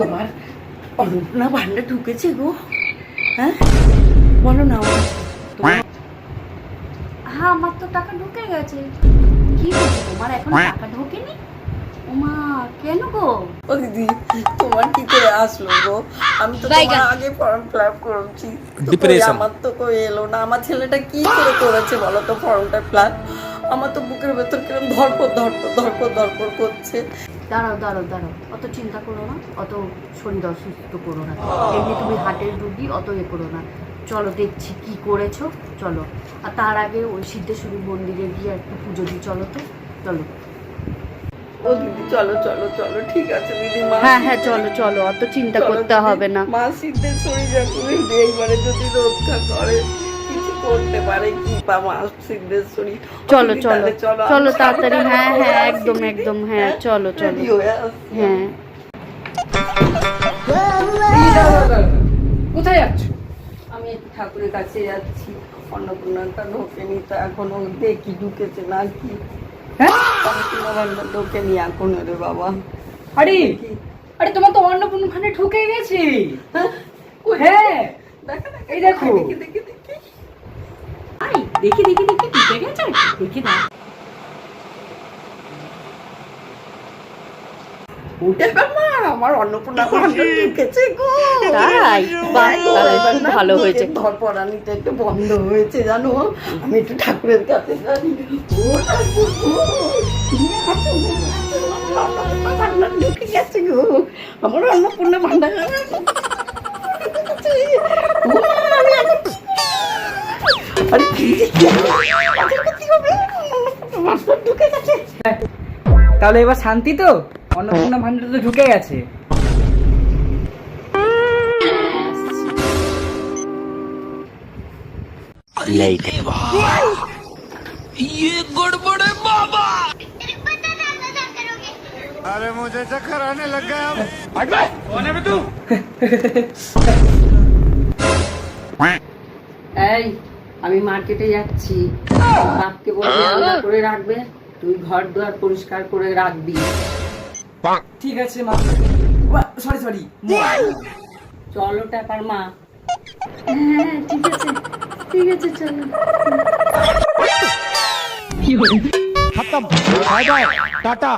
তোমার অন্নপূর্ণা ভান্ডার ঢুকেছে গো। হ্যাঁ বলো না। হ্যাঁ আমার তো টাকা ঢুকে গেছে। কি হয়েছে তোমার, এখন টাকা ঢোকেনি? ওমা কেন গো? ও দিদি তোমার কি করে আসলো গো? আমি তো তোমার আগে ফর্ম ফিল আপ করেছি, আমার তো কই এলো না। আমার ছেলেটা কি করে করেছে বলো তো ফর্মটা ফিল আপ? আমার তো বুকের ভেতর কিরকম ধরপর করছে। দাঁড়াও দাঁড়াও দাঁড়াও, অত চিন্তা করো না, অত শরীর অসুস্থ করো না। এমনি তুমি হাটের রুগী, অত এ করো না। চলো দেখছি কি করেছো, চলো। আর তার আগে ওই সিদ্ধেশ্বরী মন্দিরে গিয়ে একটু পুজো দিই, চলো তো, চলো। ও দিদি চলো চলো চলো, ঠিক আছে দিদি। হ্যাঁ হ্যাঁ চলো চলো, অত চিন্তা করতে হবে না। মা সিদ্ধেশ্বরী যখন এইবারে যদি রক্ষা করে, কিছু করতে পারে কি পা মা সিদ্ধেশ্বরী। চলো চলো চলো তাড়াতাড়ি, হ্যাঁ হ্যাঁ একদম একদম, হ্যাঁ চলো চলো। হ্যাঁ কোথায় যাচ্ছ? আমি ঠাকুরের কাছে যাচ্ছি। অন্নপূর্ণাটা ঢোকেনি তো এখনো, দেখি ঢুকেছে না কি। ঢোকেনি এখনো রে বাবা। আরে আরে তোমার তো অন্নপূর্ণা ভান্ডার ঢুকে গেছে। হ্যাঁ এই দেখো, দেখি দেখি দেখি আই দেখি দেখি দেখি ঢুকে গেছে, দেখি না। উঠে বাবা, আমার অন্নপূর্ণা ভান্ডার ঢুকেছে গো। তাই বাহ, তাহলে খুব ভালো হয়েছে। ধরপড়ানিটা একটু বন্ধ হয়েছে জানো। আমি একটু ঠাকুরের কাছে যাই। ও ঠাকুর গো, তুমি আছো গো, আমার অন্নপূর্ণা ভান্ডার ঢুকে গেছে গো। আমার অন্নপূর্ণা ভান্ডার আরে কি হবে? অন্নপূর্ণা ভান্ডার ঢুকে গেছে। তাহলে এবার শান্তি তো, অন্নপূর্ণা ভান্ডার তো ঢুকে গেছে। ये गड़बड़ है बाबा। अरे मुझे चक्कर आने लग गया। कौन है तू? এই আমি মার্কেটে যাচ্ছি, বাপকে বলবি রান্না করে রাখবে, তুই ঘর দুয়ার পরিষ্কার করে রাখবি। ঠিক আছে মা, সরি সরি। চলো টাকার মা। হ্যাঁ ঠিক আছে ঠিক আছে, চলো। खत्म, बाय बाय, टाटा।